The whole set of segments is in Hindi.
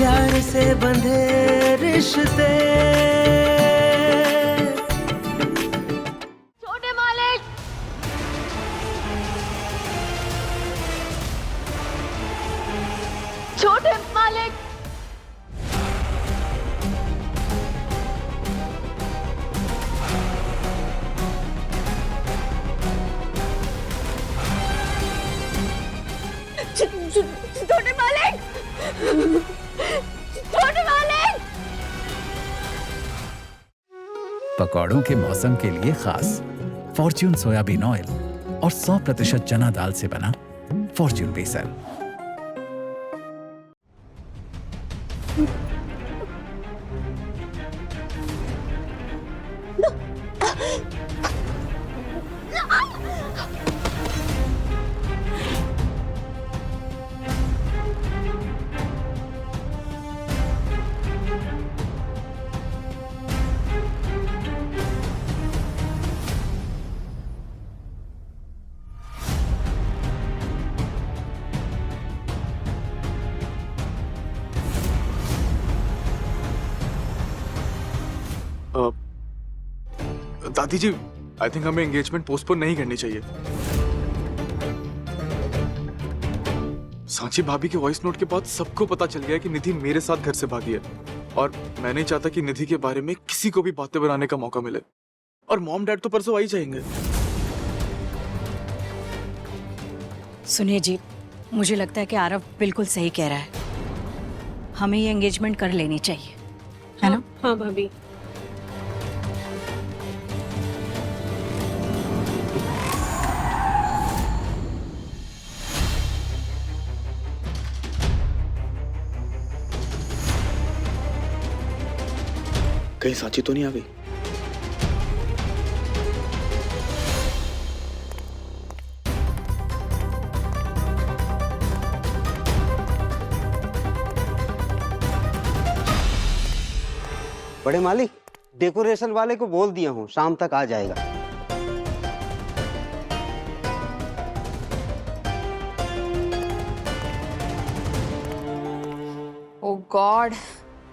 प्यार से बंधे रिश्ते। छोटे मालिक, छोटे मालिक, छोटे मालिक, छोटे मालिक। पकौड़ों के मौसम के लिए खास फॉर्च्यून सोयाबीन ऑयल और 100% चना दाल से बना फॉर्च्यून बेसन। दादी जी, आई थिंक हमें एंगेजमेंट पोस्टपोन नहीं करनी चाहिए। सांची भाभी के वॉइस नोट के बाद सबको पता चल गया कि निधि मेरे साथ घर से भागी है, और मैं नहीं चाहता कि निधि के बारे में किसी को भी बातें बनाने का मौका मिले। और मॉम डैड तो परसों आ ही जाएंगे। सुनिए जी, मुझे लगता है कि आरव बिल्कुल सही कह रहा है। हमें ये एंगेजमेंट कर लेनी चाहिए, है ना? हाँ भाभी। कहीं सांची तो नहीं आ गई? बड़े मालिक, डेकोरेशन वाले को बोल दिया हूँ, शाम तक आ जाएगा। ओह गॉड,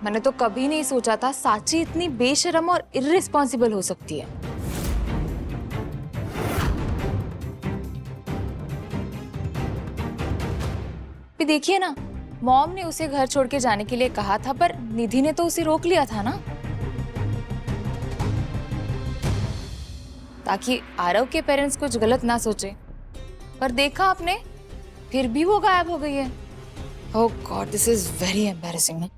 मैंने तो कभी नहीं सोचा था साची इतनी बेशर्म और इर्रिस्पॉन्सिबल हो सकती है। भी देखिए ना, मॉम ने उसे घर छोड़ के जाने के लिए कहा था, पर निधि ने तो उसे रोक लिया था ना, ताकि आरव के पेरेंट्स कुछ गलत ना सोचे। पर देखा आपने, फिर भी वो गायब हो गई है। Oh God, this is very embarrassing.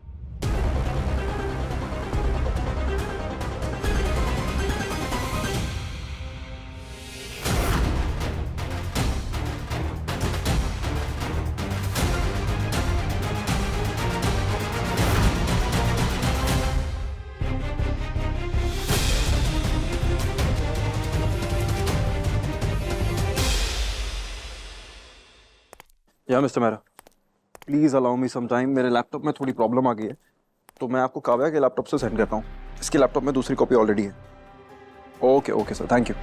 Yeah mister Mehra, please allow me some time. मेरे लैपटॉप में थोड़ी प्रॉब्लम आ गई है, तो मैं आपको काव्या के लैपटॉप से सेंड करता हूँ। इसके लैपटॉप में दूसरी कॉपी ऑलरेडी है। Okay okay sir, thank you.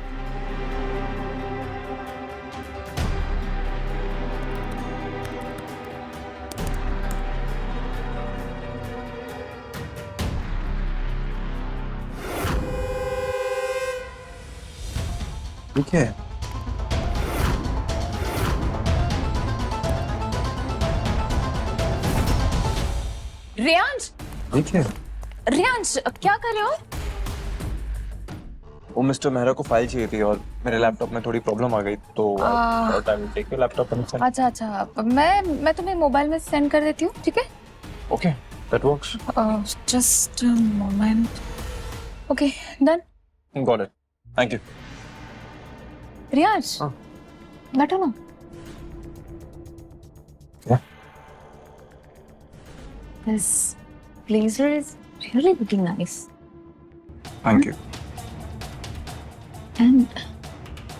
ठीक है। रियांश, ठीक है। रियांश क्या कर रहे हो? वो मिस्टर मेहरा को फाइल चाहिए थी और मेरे लैपटॉप में थोड़ी प्रॉब्लम आ गई, तो time take your laptop and send. अच्छा अच्छा, मैं तुम्हें मोबाइल में सेंड कर देती हूँ, ठीक है? Okay, that works. Just moment. Okay, done. Got it, thank you. Riyansh, बैठो ना। Yeah. This blazer is really looking nice. Thank you. And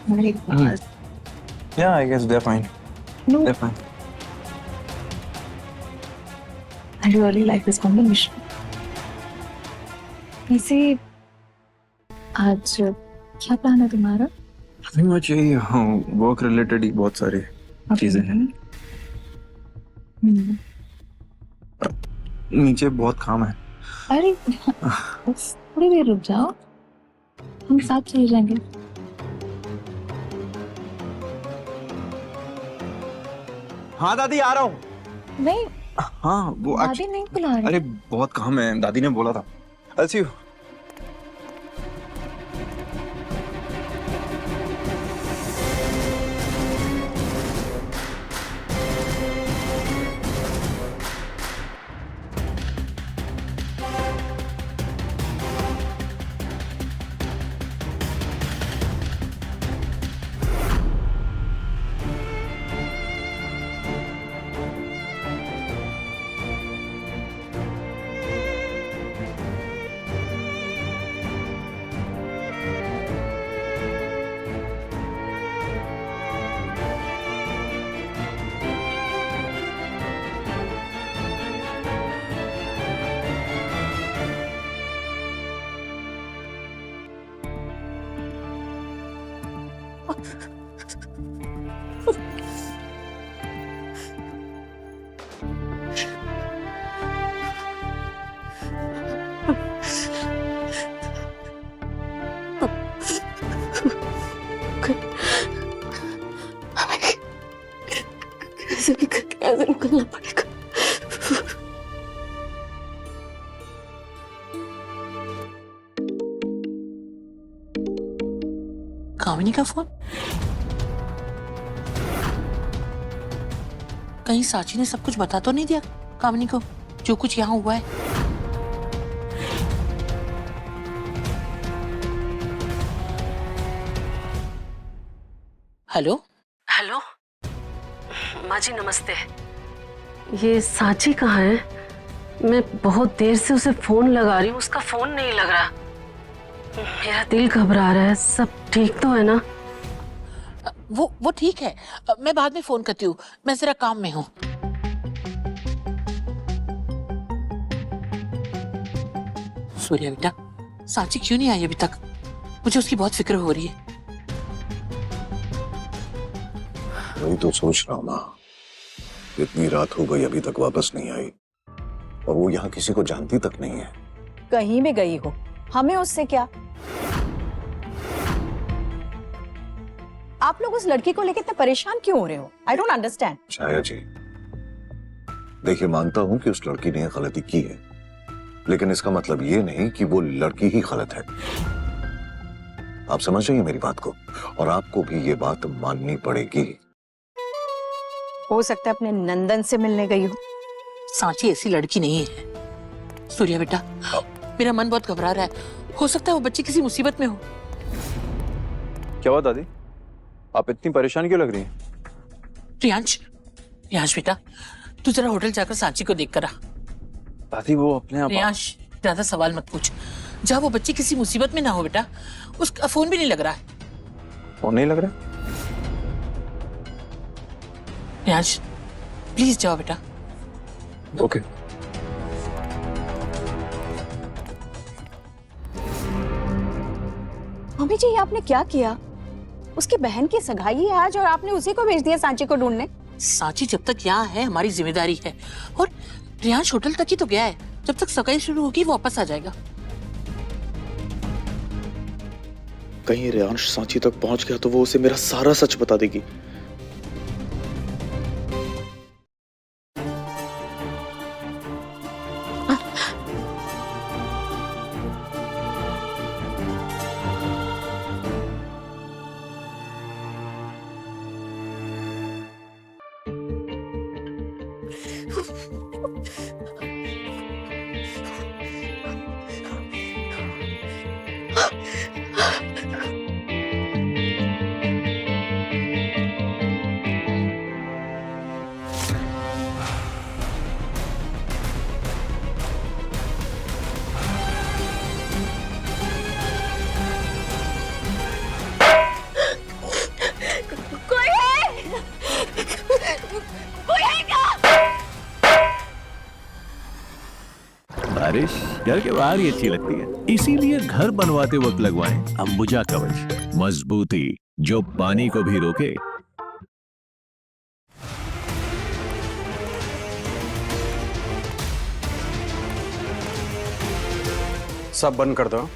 very fast. Yeah, I guess they're fine. No, They're fine. I really like this combination. वैसे आज क्या प्लान है तुम्हारा? Nothing much, यही वर्क रिलेटेड ही बहुत सारी चीजें हैं। नीचे बहुत काम है। अरे थोड़ी देर रुक जाओ, हम साथ चले जाएंगे। हाँ दादी आ रहा हूँ। नहीं, हाँ वो दादी नहीं बुला रही। अरे बहुत काम है, दादी ने बोला था। I'll see you. कैसे भी करके यहाँ से निकलना पड़ेगा। कामिनी का फोन? कहीं साची ने सब कुछ बता तो नहीं दिया कामिनी को जो कुछ यहाँ हुआ है? हेलो हेलो माँ जी, नमस्ते। ये साची कहाँ है? मैं बहुत देर से उसे फोन लगा रही हूँ, उसका फोन नहीं लग रहा। मेरा दिल घबरा रहा है। सब ठीक तो है ना? वो ठीक है, मैं बाद में फोन करती हूँ, मैं जरा काम में हूँ। सूर्या बेटा, साची क्यों नहीं आई अभी तक? मुझे उसकी बहुत फिक्र हो रही है। वही तो सोच रहा हूं माँ, इतनी रात हो गई अभी तक वापस नहीं आई, और वो यहाँ किसी को जानती तक नहीं है। कहीं भी गई हो, हमें उससे क्या? आप लोग उस लड़की को लेकर इतने परेशान क्यों हो रहे हो? I don't understand. छाया जी, देखिए मानता हूं कि उस लड़की ने गलती की है, लेकिन इसका मतलब ये नहीं कि वो लड़की ही गलत है। आप समझ रही हैं मेरी बात को, और आपको भी ये बात माननी पड़ेगी। हो सकता है अपने नंदन से मिलने गई हो। साची ऐसी लड़की नहीं है। सूर्या बेटा, मेरा मन बहुत घबरा रहा है, हो सकता है वो बच्ची किसी मुसीबत में हो। क्या हुआ दादी, आप इतनी परेशान क्यों लग रही हैं? रियांश बेटा, तू जरा होटल जाकर साची को देख कर आ। दादी वो अपने आप। रियांश, ज्यादा सवाल मत पूछ, जहाँ वो बच्ची किसी मुसीबत में ना हो बेटा। उसका फोन भी नहीं लग रहा है। फोन नहीं लग रहा? रियांश, प्लीज जाओ बेटा। ओके। मम्मी जी, ये आपने क्या किया? उसकी बहन की सगाई है आज और आपने उसी को भेज दिया सांची को ढूंढने। साची जब तक यहाँ है हमारी जिम्मेदारी है, और रियांश होटल तक ही तो गया है। जब तक सगाई शुरू होगी वापस आ जाएगा। कहीं रियांश सांची तक पहुंच गया तो वो उसे मेरा सारा सच बता देगी। बारिश घर के बाहर ही अच्छी लगती है, इसीलिए घर बनवाते वक्त लगवाएं अंबुजा कवच, मजबूती जो पानी को भी रोके। सब बंद कर दो।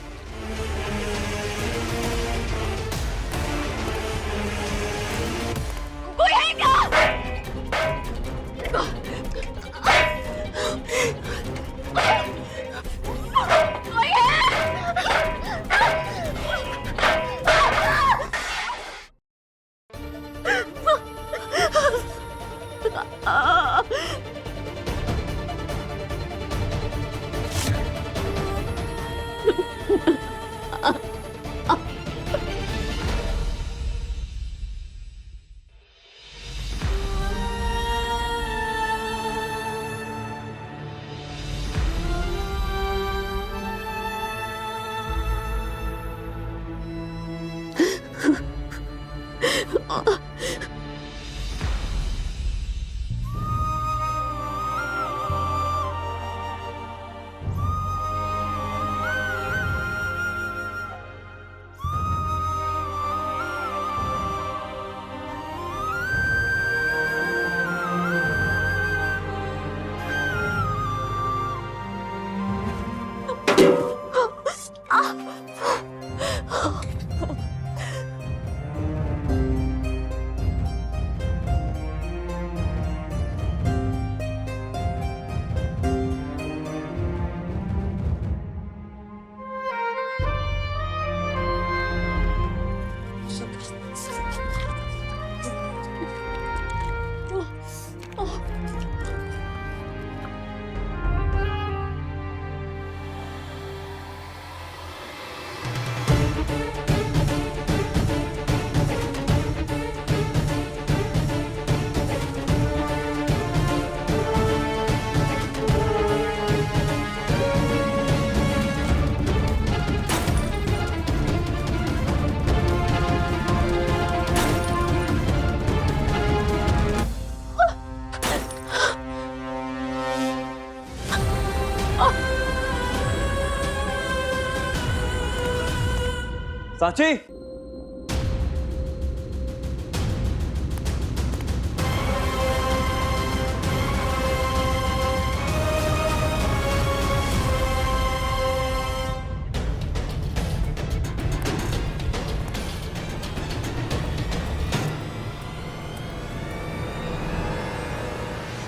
सांची,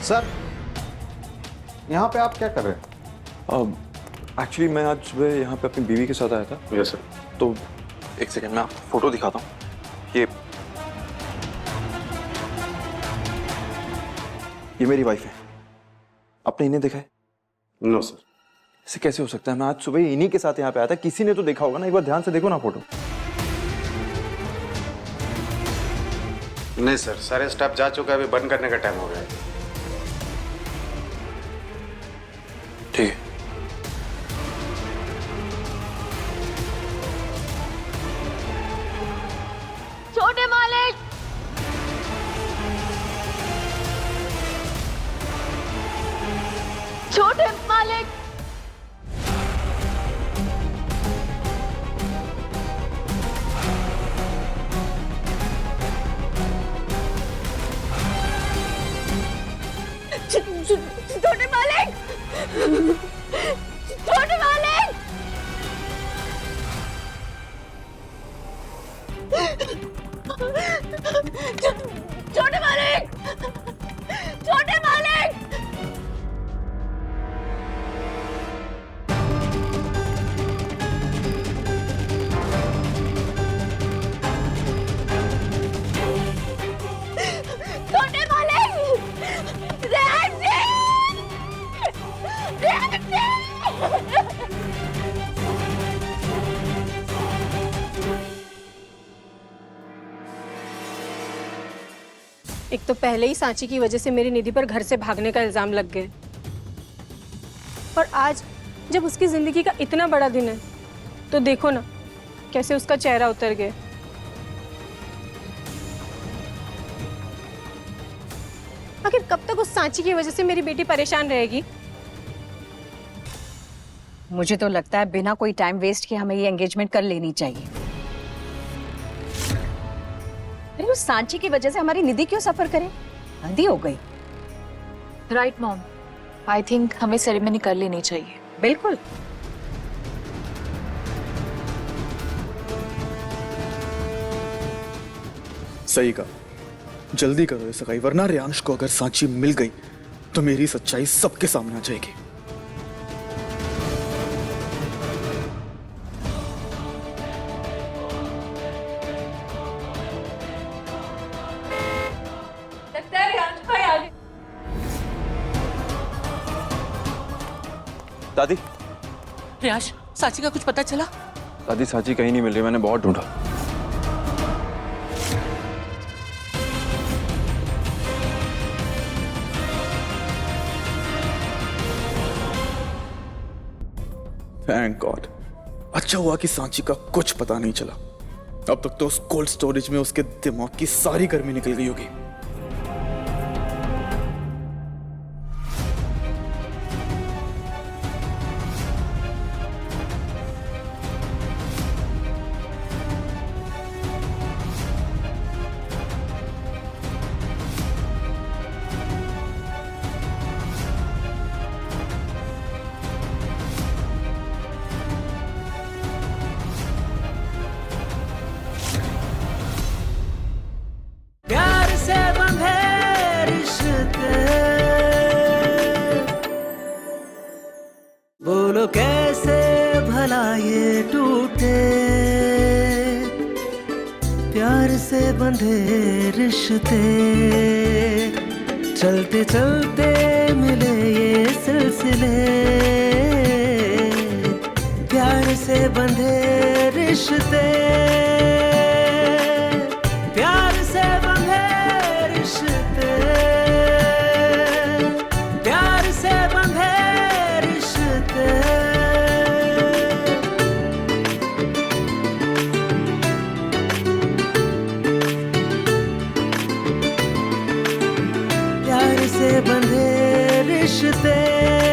सर, यहाँ पे आप क्या कर रहे हैं? एक्चुअली मैं आज सुबह यहाँ पे अपनी बीवी के साथ आया था। Yes sir. तो एक सेकंड मैं आपको फोटो दिखाता हूँ। ये मेरी वाइफ है। आपने इन्हें देखा है? No sir. ऐसे कैसे हो सकता है? मैं आज सुबह इन्हीं के साथ यहाँ पे आया था। किसी ने तो देखा होगा ना, एक बार ध्यान से देखो ना फोटो। नहीं सर, सारे स्टाफ जा चुका है, अभी बंद करने का टाइम हो गया है। ठीक है। छोटे मालिक, छोटे मालिक, छोटे मालिक, छोटे मालिक, छोटे मालिक, छोटे मालिक, छोटे मालिक, रेहान जी, रेहान जी। एक तो पहले ही सांची की वजह से मेरी निधि पर घर से भागने का इल्जाम लग गए, और आज जब उसकी जिंदगी का इतना बड़ा दिन है तो देखो ना कैसे उसका चेहरा उतर गया। आखिर कब तक उस सांची की वजह से मेरी बेटी परेशान रहेगी? मुझे तो लगता है बिना कोई टाइम वेस्ट किए हमें ये एंगेजमेंट कर लेनी चाहिए। अरे उस सांची की वजह से हमारी निधि क्यों सफर करे? हद हो गई। राइट मॉम, आई थिंक हमें सेरेमनी कर लेनी चाहिए। बिल्कुल। सही कहा, जल्दी करो ये सगाई, वरना रेयांश को अगर सांची मिल गई तो मेरी सच्चाई सबके सामने आ जाएगी। दादी, रियाश, सांची का कुछ पता चला? दादी सांची कहीं नहीं मिल रही, मैंने बहुत ढूंढा। थैंक गॉड, अच्छा हुआ कि सांची का कुछ पता नहीं चला। अब तक तो उस कोल्ड स्टोरेज में उसके दिमाग की सारी गर्मी निकल गई होगी। प्यार से बंधे रिश्ते, बोलो कैसे भला ये टूटे। प्यार से बंधे रिश्ते, चलते चलते मिले ये सिलसिले। प्यार से बंधे रिश्ते, प्यार से बंधे रिश्ते, प्यार से बंधे रिश्ते। प्यार से बंधे रिश्ते।